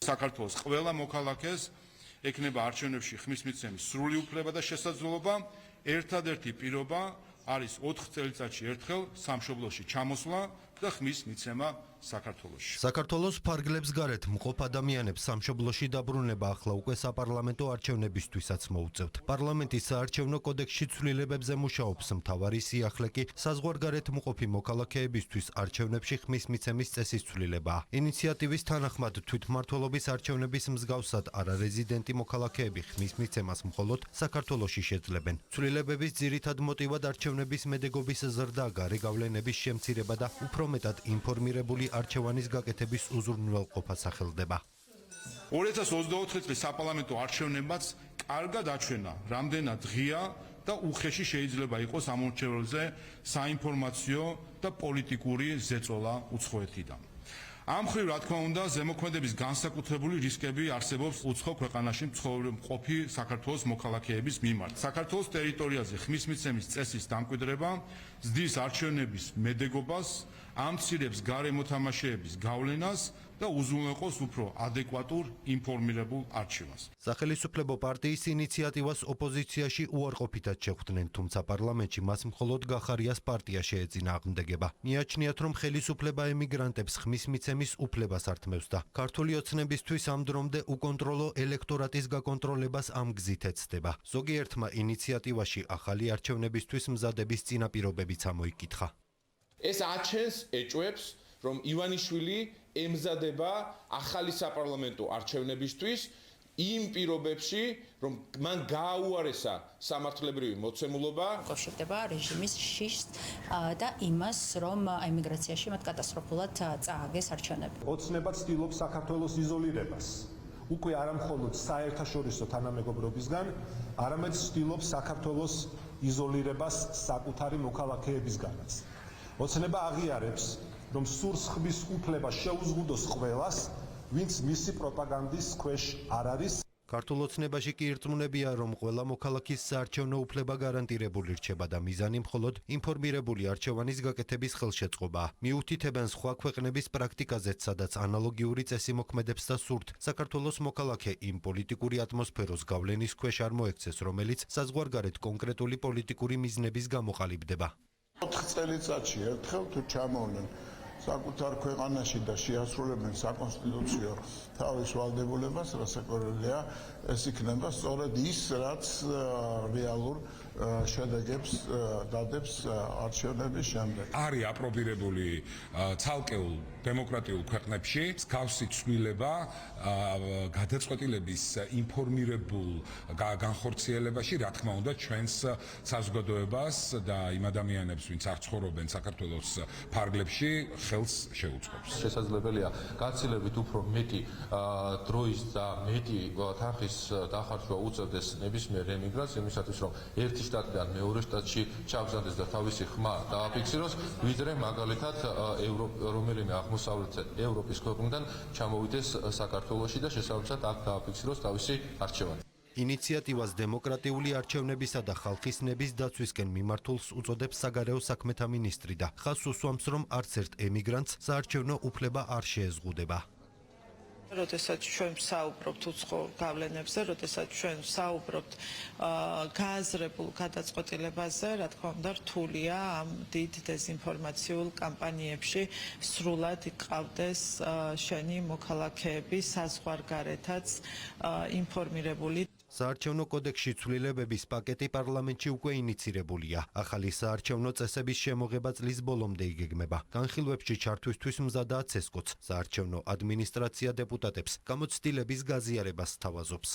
საქართველოს ყველა მოქალაქეს ექნება არჩევნებში ხმის მიცემის სრული უფლება და შესაძლებლობა. ერთადერთი პირობა არის 4 წელიწადში ერთხელ სამშობლოში ჩამოსვლა და ხმის მიცემა საქართველოში. საქართველოს ფარგლებს გარეთ მყოფ ადამიანებს სამშობლოში დაბრუნება ახლა უკვე საპარლამენტო არჩევნებისთვისაც მოუწევთ. პარლამენტის საარჩევნო კოდექსში ცვლილებებზე მუშაობს მთავარი სიახლე კი საზღვარგარეთ მყოფი მოქალაქეებისთვის არჩევნებში ხმის მიცემის წესის ცვლილებაა. ინიციატივის თანახმად თვითმმართველობის არჩევნების მსგავსად არარეზიდენტი მოქალაქეები ხმის მიცემას მხოლოდ საქართველოში შეძლებენ. ცვლილებების ძირითად მოტივად არჩევნების მედეგობის ზრდა, გარე გავლენების შემცირება და უფრო მეტად ინფორმირებული არჩევანის გაკეთების უზრუნველყოფა სახელდება. 2024 წლის საპარლამენტო არჩევნებაც კარგად აჩვენა, რამდენად ღია და უხეში შეიძლება იყოს ამორჩეველზე საინფორმაციო და პოლიტიკური ზეწოლა უცხოეთიდან. ამ მხრივ, რა თქმა უნდა, ზემოქმედების განსაკუთრებული რისკები არსებობს უცხო ქვეყანაში მყოფი საქართველოს მოქალაქეების მიმართ. საქართველოს ტერიტორიაზე ხმის მიცემის წესის დამკვიდრება ზრდის არჩევნების მედეგობას, ამცირებს გარე მოთამაშეების გავლენას და უზრუნველყოფს უფრო ადეკვატურ ინფორმირებულ არჩევანს. სახელისუფლებო პარტიის ინიციატივას ოპოზიციაში უარყოფითად შეხვდნენ, თუმცა პარლამენტში მას მხოლოდ გახარიას პარტია შეეწინააღმდეგება. მიაჩნიათ, რომ ხელისუფლება ემიგრანტებს ხმის მიცემის უფლებას ართმევს და ქართული ოცნებისთვის ამ დრომდე უკონტროლო ელექტორატის გაკონტროლებას ამ გზით ეცდება. ზოგიერთმა ინიციატივაში ახალი არჩევნებისთვის მზადების წინაპირობებიც ამოიკითხა. ეს აჩენს ეჭვებს, რომ ივანიშვილი ემზადება ახალი საპარლამენტო არჩევნებისთვის იმ პირობებში, რომ მან გააუარესა სამართლებრივი მოცემულობა, უკავშირდება რეჟიმის შიშს და იმას, რომ ემიგრაციაში მათ კატასტროფულად წააგეს არჩევნები. ოცნება ცდილობს საქართველოს იზოლირებას. უკვე არა მხოლოდ საერთაშორისო თანამეგობრობისგან, არამედ ცდილობს საქართველოს იზოლირებას საკუთარი მოქალაქეებისგანაც. ოცნება აღიარებს, რომ სურს ხმის უფლება შეუზღუდოს ყველას, ვინც მისი პროპაგანდის ქვეშ არ არის. ქართულ ოცნებაში კი ირწმუნებია, რომ ყველა მოქალაქის საარჩევნო უფლება გარანტირებული რჩება და მიზანი მხოლოდ ინფორმირებული არჩევანის გაკეთების ხელშეწყობაა. მიუთითებენ სხვა ქვეყნების პრაქტიკაზეც, სადაც ანალოგიური წესი მოქმედებს და სურთ საქართველოს მოქალაქე იმ პოლიტიკური ატმოსფეროს გავლენის ქვეშ არ მოექცეს, რომელიც საზღვარგარეთ კონკრეტული პოლიტიკური მიზნების გამო ყალიბდება. 4 წელიწადში ერთხელ თუ ჩამოვლენ საკუთარ ქვეყანაში და შეასრულებენ საკონსტიტუციო თავის ვალდებულებას, რასაკვირველია, ეს იქნება სწორედ ის, რაც რეალურ შედეგებს დადებს არჩევნების შემდეგ. არის აპრობირებული ცალკეულ დემოკრატიულ ქვეყნებში მსგავსი ცვლილება გადაწყვეტილების ინფორმირებულ განხორციელებაში, რა თქმა უნდა, ჩვენს საზოგადოებას და იმ ადამიანებს, ვინც არ ცხოვრობენ საქართველოს ფარგლებში, ხელს შეუწყობს. შესაძლებელია გაცილებით უფრო მეტი დროის და მეტი თანხის დახარჯვა უწევდეს ნებისმიერ ემიგრანტს, იმისათვის რომ ერთი შტატიდან მეორე შტატში ჩაგზავდეს და თავისი ხმა დააფიქსიროს, ვიდრე მაგალითად რომელიმე აღმოსავლეთ ევროპის ქვეყნიდან ჩამოვიდეს საქართველოში და შესაბამისად აქ დააფიქსიროს თავისი არჩევანი. ინიციატივას დემოკრატიული არჩევნებისა და ხალხის ნების დაცვისკენ მიმართულს უწოდებს საგარეო საქმეთა მინისტრი და ხაზს უსვამს, რომ არც ერთ ემიგრანტს საარჩევნო უფლება არ შეეზღუდება. როდესაც ჩვენ ვსაუბრობთ უცხო გავლენებზე, როდესაც ჩვენ ვსაუბრობთ გააზრებულ გადაწყვეტილებაზე, რა თქმა უნდა, რთულია ამ დიდ დეზინფორმაციულ კამპანიებში სრულად იყავდეს შენი მოქალაქეები საზღვარგარეთაც ინფორმირებული. საარჩევნო კოდექსში ცვლილებების პაკეტი პარლამენტში უკვე ინიცირებულია. ახალი საარჩევნო წესების შემოღება წლის ბოლომდე იგეგმება. განხილვებში ჩართვისთვის მზადაა ცესკოც. საარჩევნო ადმინისტრაცია დეპუტატებს გამოცდილების გაზიარებას სთავაზობს.